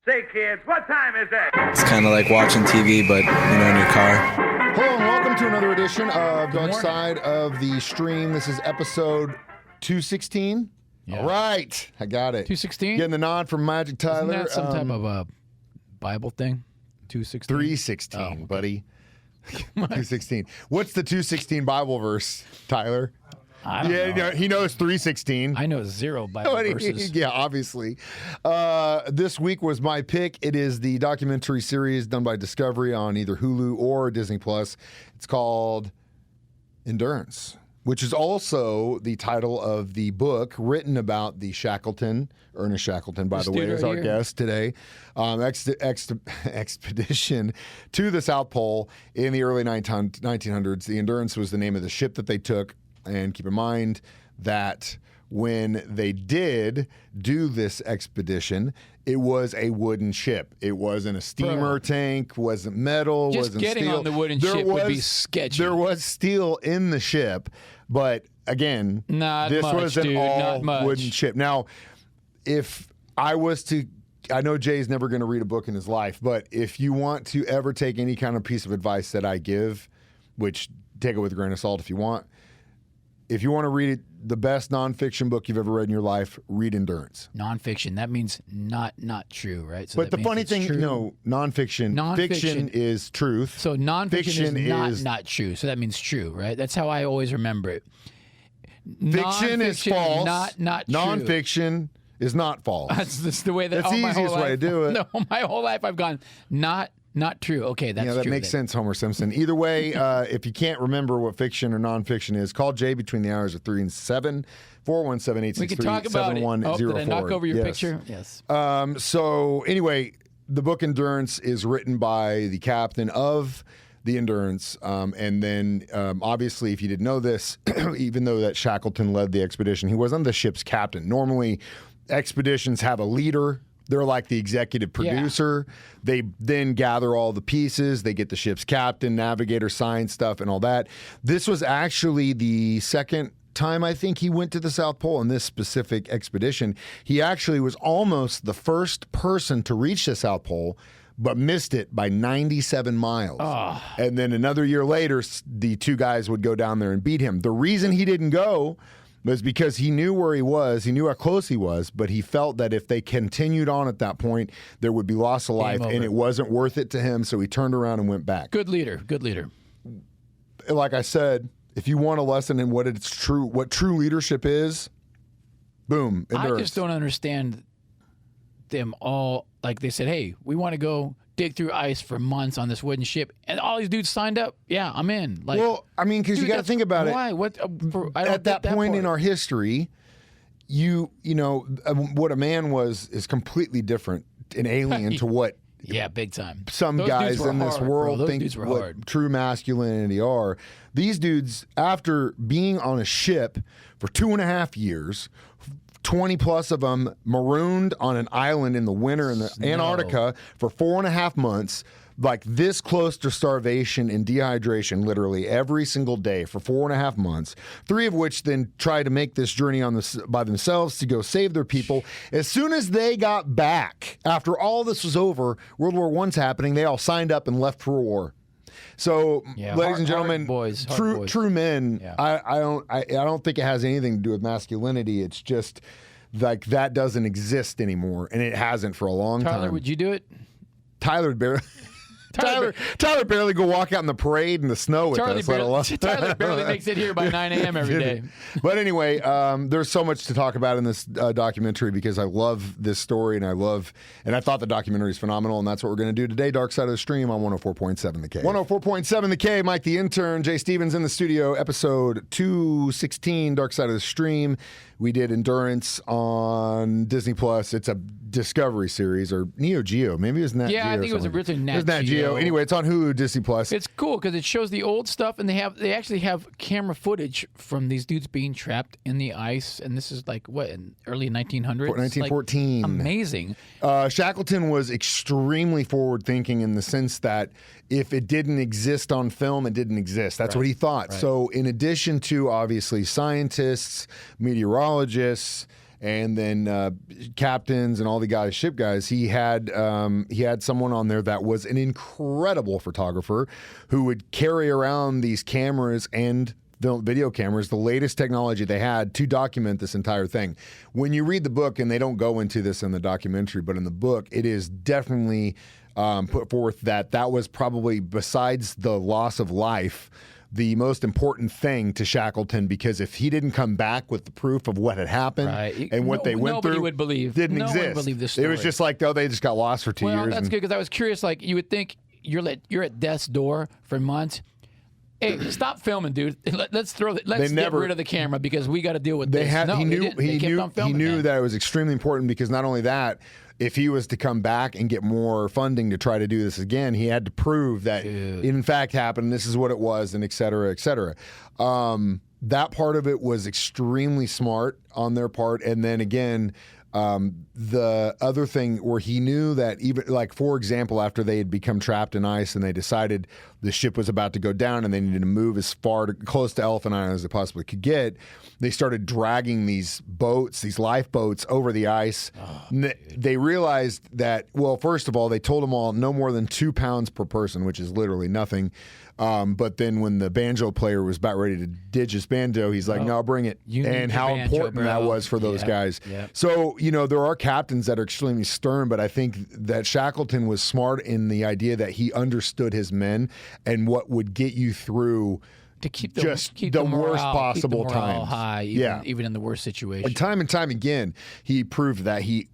Say, kids, what time is it? It's kind of like watching TV, but, in your car. Hello and welcome to another edition of Dark Side of the Stream. This is episode 216. Yeah. All right, I got it. 216? Getting the nod from Magic Tyler. Isn't that some type of a Bible thing? 216? 316, buddy. 216. What's the 216 Bible verse, Tyler? I don't know. He knows 316. I know 0 Bible verses. Yeah, obviously. This week was my pick. It is the documentary series done by Discovery on either Hulu or Disney Plus. It's called Endurance, which is also the title of the book written about the Shackleton, Ernest Shackleton, by the way, is our guest today. Expedition to the South Pole in the early 1900s. The Endurance was the name of the ship that they took. And keep in mind that when they did do this expedition, it was a wooden ship. It wasn't a steamer tank, wasn't metal, Just wasn't getting steel. on the wooden ship would be sketchy. There was steel in the ship, but again, this was an all wooden ship. Now, if I was to, I know Jay's never going to read a book in his life, but if you want to ever take any kind of piece of advice that I give, which take it with a grain of salt if you want, if you want to read the best nonfiction book you've ever read in your life, read Endurance. Nonfiction, that means not true, right? So but the funny thing, nonfiction, fiction is truth. So nonfiction is not true. So that means true, right? That's how I always remember it. Fiction is false. Not true. Nonfiction is not false. That's the way that. That's the easiest way to do it. No, my whole life I've gone not true. Okay, that's true. Yeah, that makes sense, Homer Simpson. Either way, if you can't remember what fiction or nonfiction is, call Jay between the hours of 3 and 7, 417-863-7104. We can talk about it. Oh, did I knock over your picture? Yes. So anyway, the book Endurance is written by the captain of the Endurance. And then obviously, if you didn't know this, even though that Shackleton led the expedition, he wasn't the ship's captain. Normally, expeditions have a leader. They're like the executive producer. Yeah. They then gather all the pieces. They get the ship's captain, navigator, science stuff, and all that. This was actually the second time I think he went to the South Pole in this specific expedition. He actually was almost the first person to reach the South Pole, but missed it by 97 miles. Oh. And then another year later, the two guys would go down there and beat him. The reason he didn't go was because he knew where he was, he knew how close he was, but he felt that if they continued on at that point, there would be loss of life, and it wasn't worth it to him, so he turned around and went back. Good leader. Like I said, if you want a lesson in what true leadership is, boom, Endurance. I just don't understand them all. Like they said, hey, we want to go dig through ice for months on this wooden ship, and all these dudes signed up. Yeah, I'm in. Like, well, I mean, because you got to think about it. Why? What? At that point in our history, you know what a man was is completely different, an alien to what. Yeah, big time. Some guys in this world think what true masculinity are. These dudes, after being on a ship for 2.5 years, 20 plus of them marooned on an island in the winter in the Antarctica for 4.5 months, like this close to starvation and dehydration literally every single day for 4.5 months, 3 of which then tried to make this journey by themselves to go save their people. As soon as they got back, after all this was over, World War I's happening, they all signed up and left for war. So, ladies and gentlemen, true men. Yeah. I don't think it has anything to do with masculinity. It's just like that doesn't exist anymore, and it hasn't for a long time. Tyler, would you do it? Tyler barely go walk out in the parade in the snow with us. Tyler barely makes it here by 9 a.m. every day. But anyway, there's so much to talk about in this documentary because I love this story and I thought the documentary is phenomenal, and that's what we're going to do today. Dark Side of the Stream on 104.7 The K. 104.7 The K, Mike the Intern, Jay Stevens in the studio, episode 216, Dark Side of the Stream. We did Endurance on Disney Plus. It's a Discovery series or Neo Geo. Maybe it was Nat Geo. Yeah, I think it was originally Nat Geo. Anyway, it's on Hulu, Disney Plus. It's cool because it shows the old stuff, and they actually have camera footage from these dudes being trapped in the ice. And this is like what, in early 1900s? 1914. Like, amazing. Shackleton was extremely forward thinking in the sense that if it didn't exist on film, it didn't exist. That's what he thought. Right. So in addition to obviously scientists, meteorologists, and then captains and all the guys, ship guys. He had someone on there that was an incredible photographer who would carry around these cameras and the video cameras, the latest technology they had to document this entire thing. When you read the book, and they don't go into this in the documentary, but in the book, it is definitely put forth that was probably, besides the loss of life, the most important thing to Shackleton, because if he didn't come back with the proof of what had happened and what they went through, nobody would believe. Didn't no exist. one would believe this story. It was just like, oh, they just got lost for 2 years. Well, that's good, because I was curious. Like, you would think you're at death's door for months. Hey, stop filming, dude. Let's get rid of the camera because we got to deal with this. He knew that it was extremely important, because not only that, if he was to come back and get more funding to try to do this again, he had to prove that it in fact happened. This is what it was, and et cetera, et cetera. That part of it was extremely smart on their part. And then again, the other thing where he knew that, even like, for example, after they had become trapped in ice and they decided the ship was about to go down and they needed to move as close to Elephant Island as they possibly could get, they started dragging these lifeboats over the ice. They realized that, well, first of all, they told them all no more than 2 pounds per person, which is literally nothing. But then when the banjo player was about ready to ditch his banjo, he's like, no, bring it. And how important that was for those guys. Yep. So, there are captains that are extremely stern, but I think that Shackleton was smart in the idea that he understood his men and what would get you through to keep the worst possible times. High, even in the worst situation. And time again, he proved that he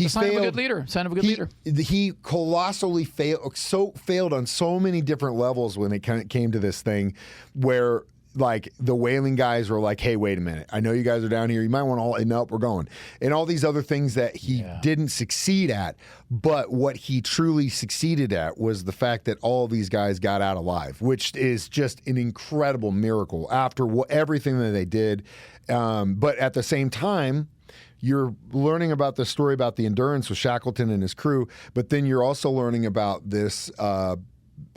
sign of a good leader. Sign of a good leader. He colossally failed on so many different levels when it came to this thing, where like the whaling guys were like, hey, wait a minute. I know you guys are down here. You might want to nope, we're going. And all these other things that he didn't succeed at. But what he truly succeeded at was the fact that all of these guys got out alive, which is just an incredible miracle after everything that they did. But at the same time, you're learning about the story about the Endurance with Shackleton and his crew, but then you're also learning about this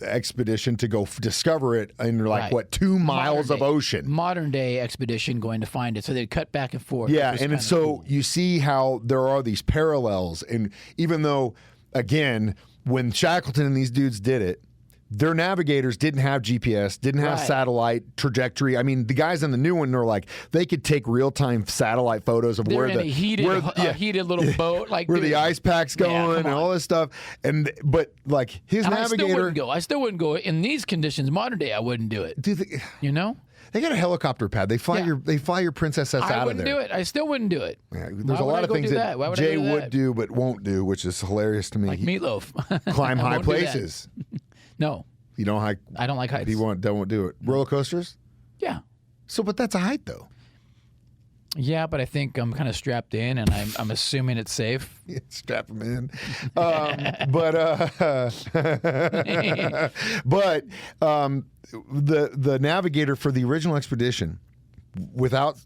expedition to go discover it in 2 miles of ocean. Modern day expedition going to find it. So they cut back and forth. Yeah, and so cool. You see how there are these parallels. And even though, again, when Shackleton and these dudes did it, their navigators didn't have GPS, didn't have satellite trajectory. I mean, the guys in the new one are like, they could take real-time satellite photos of where the heated little boat, like where the ice pack's going and all this stuff. But like his navigator, I still wouldn't go in these conditions. Modern day, I wouldn't do it. They got a helicopter pad. They fly your Princess S out of there. I wouldn't do it. I still wouldn't do it. Yeah, there's a lot of things that Jay would do but won't do, which is hilarious to me. Like meatloaf. Climb high places. No. You don't hike. I don't like heights. He won't do it. Roller coasters? Yeah. So, but that's a height, though. Yeah, but I think I'm kind of strapped in, and I'm assuming it's safe. Yeah, strap him in. The navigator for the original expedition, without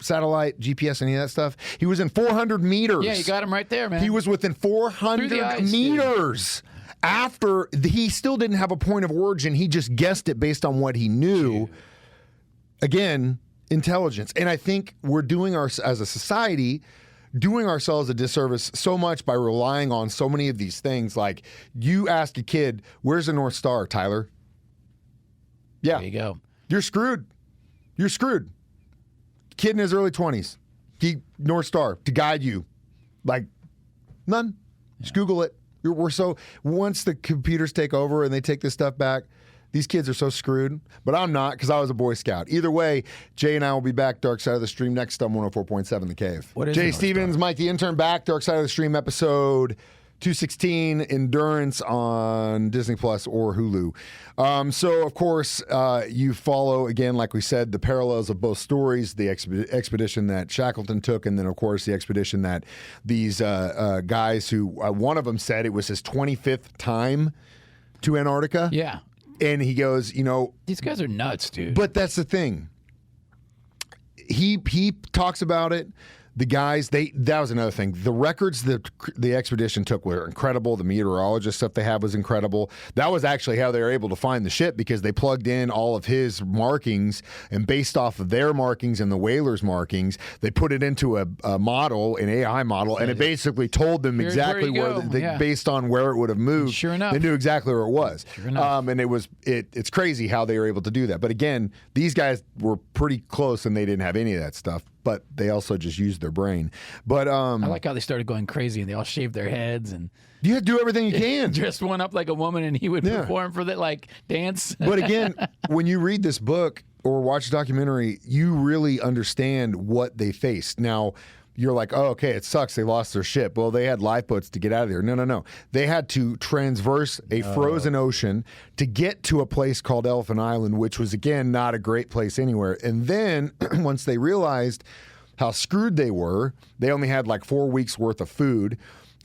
satellite, GPS, any of that stuff, he was in 400 meters. Yeah, you got him right there, man. He was within 400 meters. Dude. After he still didn't have a point of origin, he just guessed it based on what he knew. Dude. Again, intelligence. And I think we're as a society, doing ourselves a disservice so much by relying on so many of these things. Like, you ask a kid, where's the North Star, Tyler? Yeah. There you go. You're screwed. You're screwed. Kid in his early 20s. North Star to guide you. Like, none. Just Google it. Once the computers take over and they take this stuff back, these kids are so screwed. But I'm not, because I was a Boy Scout. Either way, Jay and I will be back, Dark Side of the Stream, next on 104.7 The Cave. What is Jay Stevens, Mike the Intern, back, Dark Side of the Stream, episode 216, Endurance on Disney Plus or Hulu. So, of course, you follow, again, like we said, the parallels of both stories, the expedition that Shackleton took, and then, of course, the expedition that these guys who, one of them said it was his 25th time to Antarctica. Yeah. And he goes, these guys are nuts, dude. But that's the thing. He talks about it. The guys, that was another thing. The records that the expedition took were incredible. The meteorologist stuff they had was incredible. That was actually how they were able to find the ship, because they plugged in all of his markings, and based off of their markings and the whalers' markings, they put it into a model, an AI model, and it basically told them Here's exactly where you go. based on where it would have moved. Sure enough. They knew exactly where it was. Sure enough. And it's crazy how they were able to do that. But again, these guys were pretty close, and they didn't have any of that stuff. But they also just used their brain. But I like how they started going crazy and they all shaved their heads and you have to do everything you can. dressed one up like a woman, and he would perform for that dance. But again, when you read this book or watch a documentary, you really understand what they faced. Now, you're like, oh, okay, it sucks. They lost their ship. Well, they had lifeboats to get out of there. No. They had to transverse a frozen ocean to get to a place called Elephant Island, which was, again, not a great place anywhere. And then once they realized how screwed they were, they only had like 4 weeks worth of food.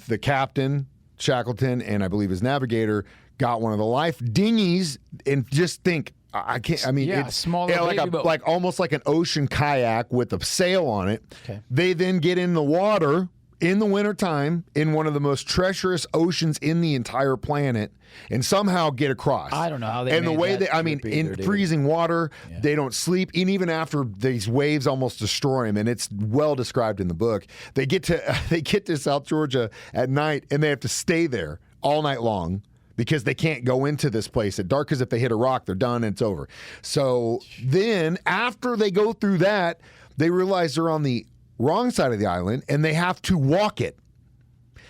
The captain, Shackleton, and I believe his navigator got one of the life dinghies, and just think, I can't. I mean, it's small, like almost like an ocean kayak with a sail on it. Okay. They then get in the water in the wintertime in one of the most treacherous oceans in the entire planet, and somehow get across. I don't know how they. And the way in freezing water, they don't sleep, and even after these waves almost destroy them, and it's well described in the book. They get to South Georgia at night, and they have to stay there all night long, because they can't go into this place at dark, because if they hit a rock, they're done and it's over. So then after they go through that, they realize they're on the wrong side of the island and they have to walk it.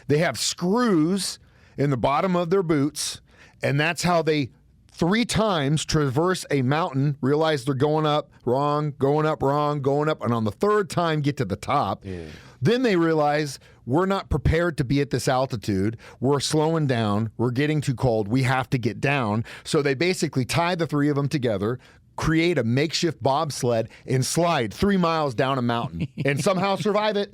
They have screws in the bottom of their boots, and that's how they 3 times traverse a mountain, realize they're going up wrong, going up wrong, going up, and on the 3rd time get to the top. Yeah. Then they realize we're not prepared to be at this altitude. We're slowing down. We're getting too cold. We have to get down. So they basically tie the 3 of them together, create a makeshift bobsled, and slide 3 miles down a mountain and somehow survive it.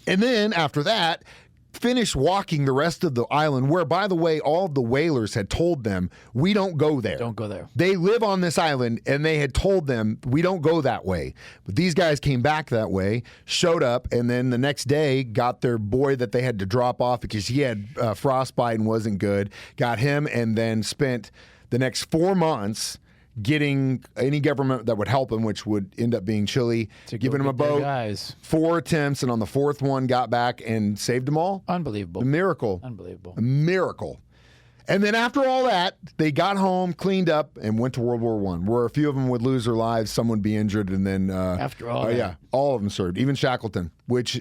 And then after that, finish walking the rest of the island, where, by the way, all of the whalers had told them, we don't go there. Don't go there. They live on this island, and they had told them, we don't go that way. But these guys came back that way, showed up, and then the next day got their boy that they had to drop off because he had frostbite and wasn't good, got him, and then spent the next 4 months getting any government that would help him, which would end up being Chile, giving him a boat. 4 attempts, and on the 4th one got back and saved them all. Unbelievable. A miracle. Unbelievable. A miracle. And then after all that, they got home, cleaned up, and went to World War I, where a few of them would lose their lives, some would be injured, and then after all that. Yeah, all of them served, even Shackleton, which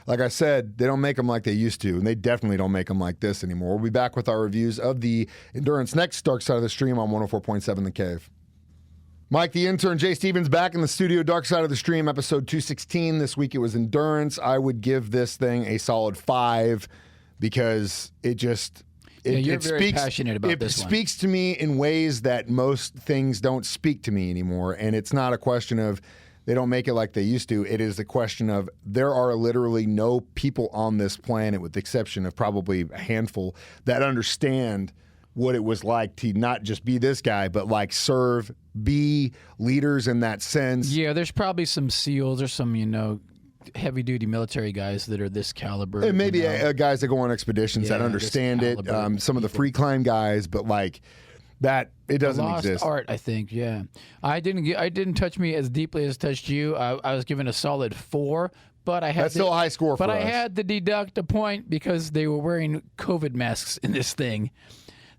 like I said, they don't make them like they used to, and they definitely don't make them like this anymore. We'll be back with our reviews of the Endurance next. Dark Side of the Stream on 104.7 The Cave. Mike, the intern, Jay Stevens, back in the studio. Dark Side of the Stream, episode 216. This week it was Endurance. I would give this thing a solid 5 because it just... You're very passionate about this one. It speaks to me in ways that most things don't speak to me anymore, and it's not a question of... They don't make it like they used to. It is a question of there are literally no people on this planet, with the exception of probably a handful, that understand what it was like to not just be this guy, but like serve, be leaders in that sense. Yeah, there's probably some SEALs or some, heavy-duty military guys that are this caliber. And maybe guys that go on expeditions that understand it. Some of the free climb guys, but like... That it doesn't lost exist. Art, I think. Yeah, I didn't touch me as deeply as touched you. I was given a solid 4, but I had still a high score. But for I us. had to deduct a point because they were wearing COVID masks in this thing.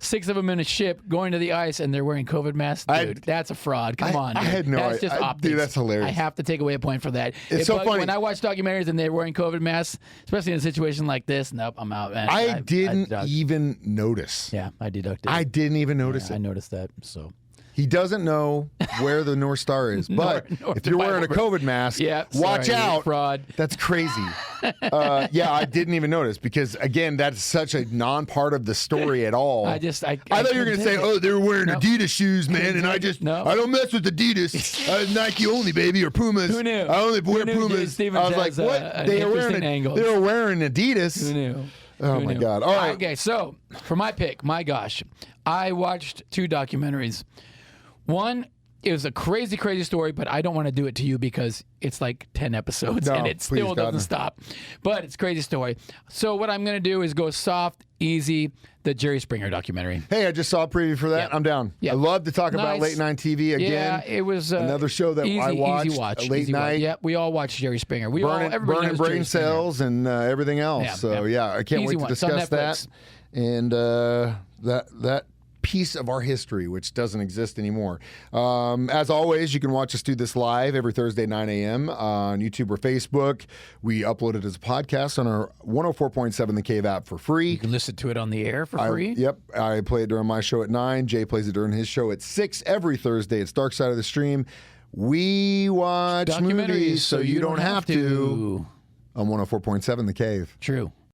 6 of them in a ship going to the ice, and they're wearing COVID masks. Dude, that's a fraud. Come on, dude. I had no idea. That's just optics. Dude, that's hilarious. I have to take away a point for that. It's so funny. When I watch documentaries and they're wearing COVID masks, especially in a situation like this, nope, I'm out, man. I didn't even notice. Yeah, I deducted. I didn't even notice it. I noticed that, so... He doesn't know where the North Star is. But if you're wearing a COVID mask, watch out. Fraud. That's crazy. I didn't even notice because, again, that's such a non-part of the story at all. I thought you were going to say, they were wearing Adidas shoes, man, and I don't mess with Adidas. Nike only, baby, or Pumas. Who knew? I only wear Pumas. I was like, what? They were wearing Adidas. Who knew? Oh, my God. All right. Okay, so for my pick, my gosh, I watched 2 documentaries. One It was a crazy, crazy story, but I don't want to do it to you because it's like 10 episodes No, and it please, still God, doesn't no. stop. But it's a crazy story. So what I'm going to do is go soft, easy, the Jerry Springer documentary. Hey, I just saw a preview for that. Yep. I'm down. Yep. I love to talk about Nice. late night TV again. Yeah, it was another show that I watched Easy watch. late easy night. Watch. Yep, we all watched Jerry Springer. Everybody Burning knows Jerry brain Springer. cells and everything else. Yeah, So yeah. I can't Easy wait to one. It's on discuss that Netflix. and that piece of our history, which doesn't exist anymore. As always, you can watch us do this live every Thursday, 9 a.m. on YouTube or Facebook. We upload it as a podcast on our 104.7 The Cave app for free. You can listen to it on the air for free. Yep. I play it during my show at 9. Jay plays it during his show at 6 every Thursday. It's Dark Side of the Stream. We watch Documentaries movies so you don't have to. On 104.7 The Cave. True.